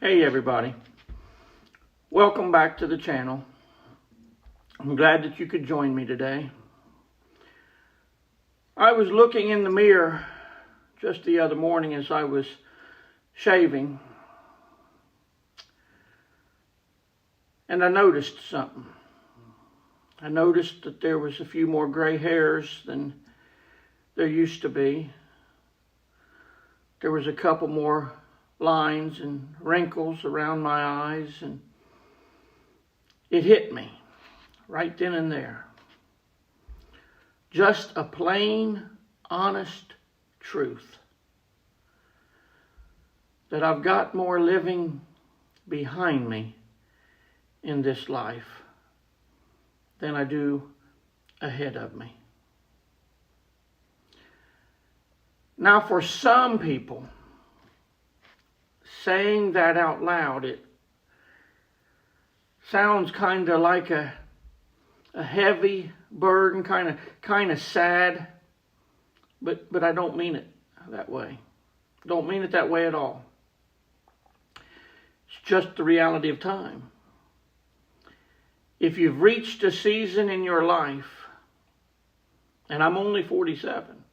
Hey everybody, welcome back to the channel. I'm glad that you could join me today. I was looking in the mirror just the other morning as I was shaving, and I noticed something. I noticed that there was a few more gray hairs than there used to be. There was a couple more lines and wrinkles around my eyes, and it hit me right then and there. Just a plain, honest truth that I've got more living behind me in this life than I do ahead of me. Now, for some people, saying that out loud, it sounds kind of like a heavy burden, kind of sad, but I don't mean it that way. Don't mean it that way at all. It's just the reality of time. If you've reached a season in your life, and I'm only 47,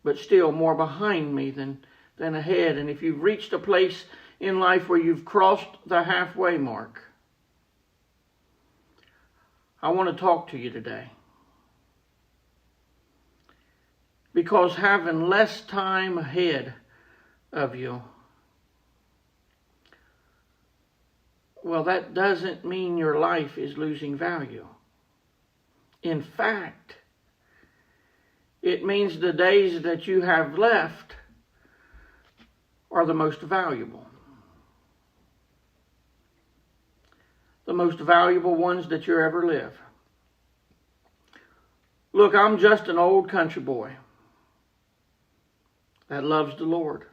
but still more behind me than ahead. And if you've reached a place in life where you've crossed the halfway mark, I want to talk to you today. Because having less time ahead of you, well, that doesn't mean your life is losing value. In fact, it means the days that you have left are the most valuable. The most valuable ones that you ever live. Look, I'm just an old country boy that loves the Lord,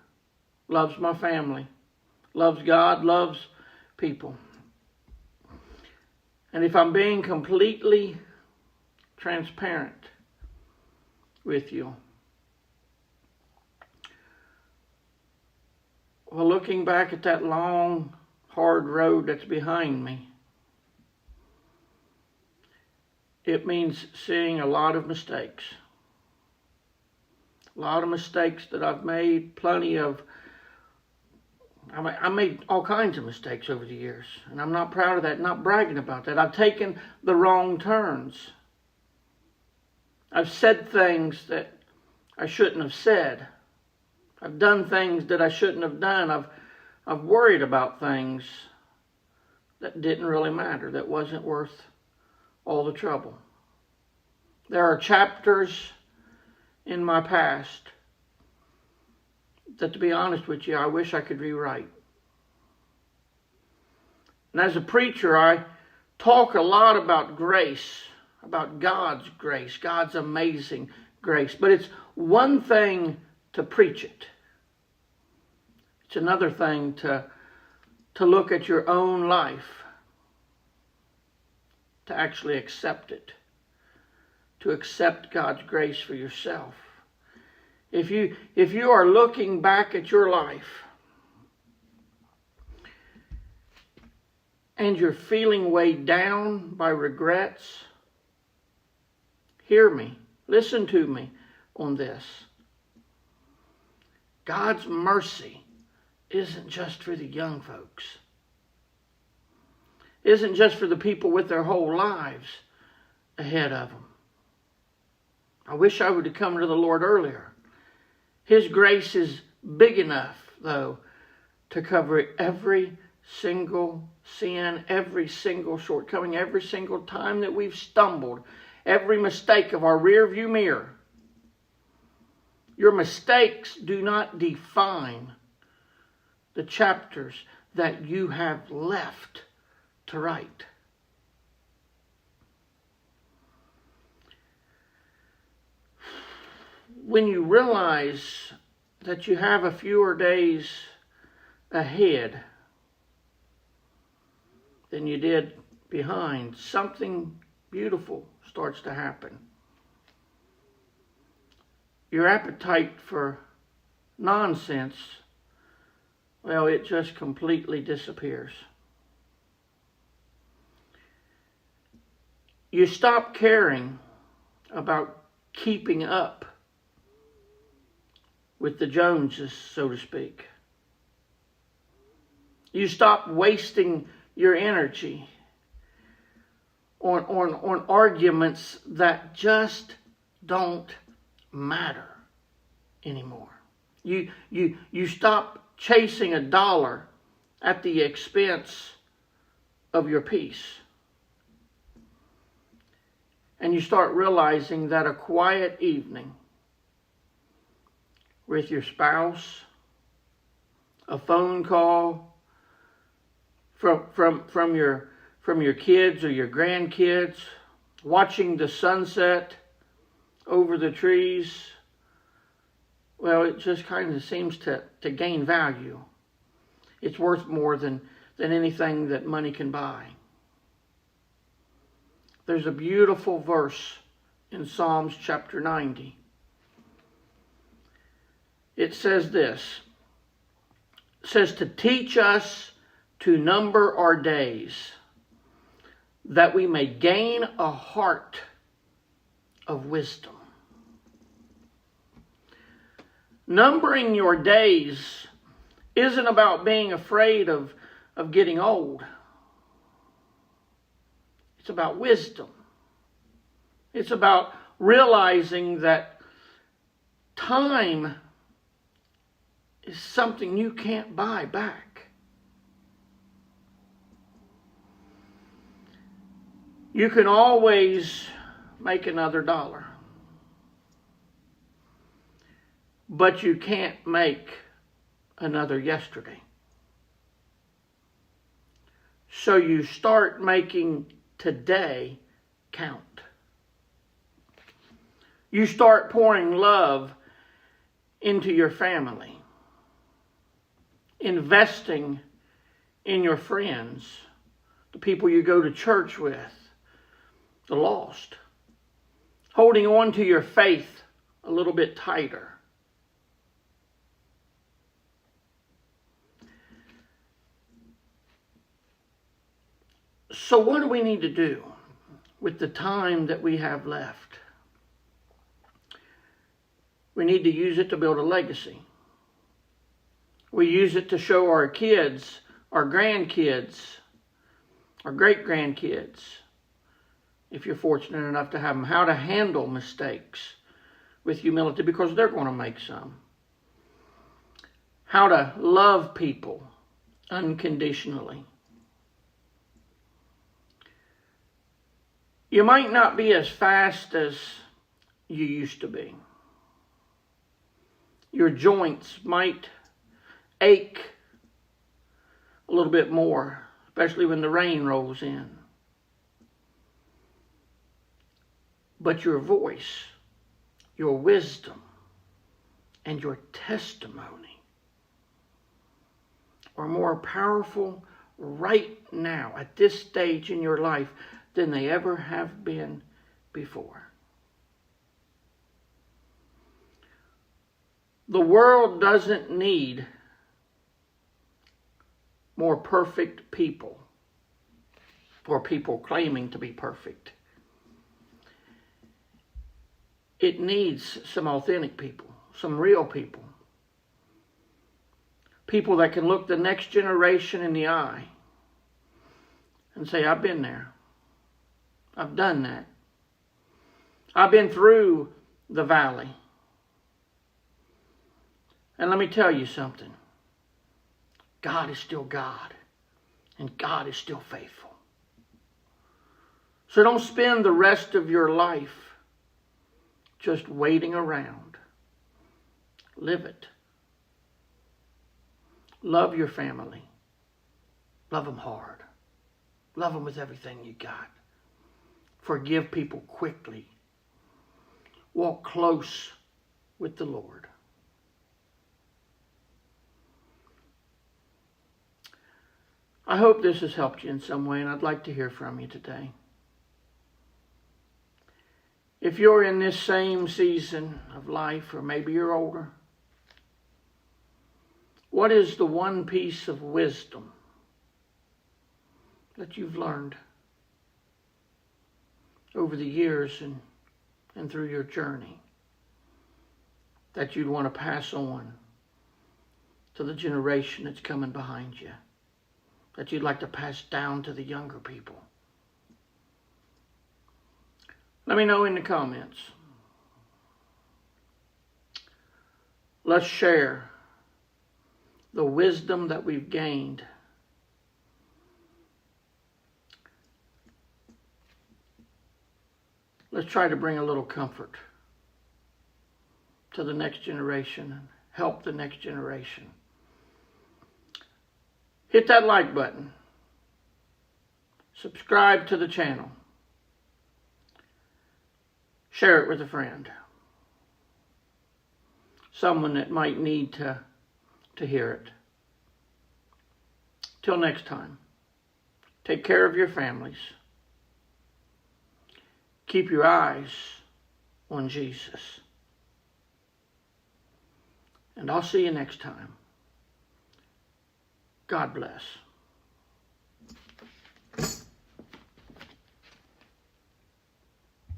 loves my family, loves God, loves people. And if I'm being completely transparent with you, well, looking back at that long, hard road that's behind me, it means seeing a lot of mistakes. A lot of mistakes that I've made, I made all kinds of mistakes over the years, and I'm not proud of that, not bragging about that. I've taken the wrong turns. I've said things that I shouldn't have said. I've done things that I shouldn't have done. I've worried about things that didn't really matter, that wasn't worth all the trouble. There are chapters in my past that, to be honest with you, I wish I could rewrite. And as a preacher, I talk a lot about grace, about God's grace, God's amazing grace. But it's one thing to preach it. It's another thing to look at your own life, to actually accept it, to accept God's grace for yourself. If you are looking back at your life and you're feeling weighed down by regrets, hear me, listen to me on this. God's mercy isn't just for the young folks. Isn't just for the people with their whole lives ahead of them. I wish I would have come to the Lord earlier. His grace is big enough, though, to cover every single sin, every single shortcoming, every single time that we've stumbled, every mistake of our rear view mirror. Your mistakes do not define the chapters that you have left to write. When you realize that you have a fewer days ahead than you did behind, something beautiful starts to happen. Your appetite for nonsense well, it just completely disappears. You stop caring about keeping up with the Joneses, so to speak. You stop wasting your energy on arguments that just don't matter anymore. You stop chasing a dollar at the expense of your peace. And you start realizing that a quiet evening with your spouse, a phone call from your kids or your grandkids, watching the sunset over the trees, well, it just kind of seems to gain value. It's worth more than anything that money can buy. There's a beautiful verse in Psalms chapter 90. It says this. It says to teach us to number our days, that we may gain a heart of wisdom. Numbering your days isn't about being afraid of getting old. It's about wisdom. It's about realizing that time is something you can't buy back. You can always make another dollar, but you can't make another yesterday. So you start making today count. You start pouring love into your family, investing in your friends, the people you go to church with, the lost, holding on to your faith a little bit tighter. So what do we need to do with the time that we have left? We need to use it to build a legacy. We use it to show our kids, our grandkids, our great-grandkids, if you're fortunate enough to have them, how to handle mistakes with humility, because they're going to make some. How to love people unconditionally. You might not be as fast as you used to be. Your joints might ache a little bit more, especially when the rain rolls in. But your voice, your wisdom, and your testimony are more powerful right now at this stage in your life than they ever have been before. The world doesn't need more perfect people or people claiming to be perfect. It needs some authentic people, some real people. People that can look the next generation in the eye and say, I've been there. I've done that. I've been through the valley. And let me tell you something. God is still God. And God is still faithful. So don't spend the rest of your life just waiting around. Live it. Love your family. Love them hard. Love them with everything you got. Forgive people quickly. Walk close with the Lord. I hope this has helped you in some way, and I'd like to hear from you today. If you're in this same season of life, or maybe you're older, What is the one piece of wisdom that you've learned over the years and through your journey that you'd want to pass on to the generation that's coming behind you, that you'd like to pass down to the younger people? Let me know in the comments. Let's share the wisdom that we've gained. Let's try to bring a little comfort to the next generation and help the next generation. Hit that like button. Subscribe to the channel. Share it with a friend. Someone that might need to hear it. Till next time, take care of your families. Keep your eyes on Jesus. And I'll see you next time. God bless.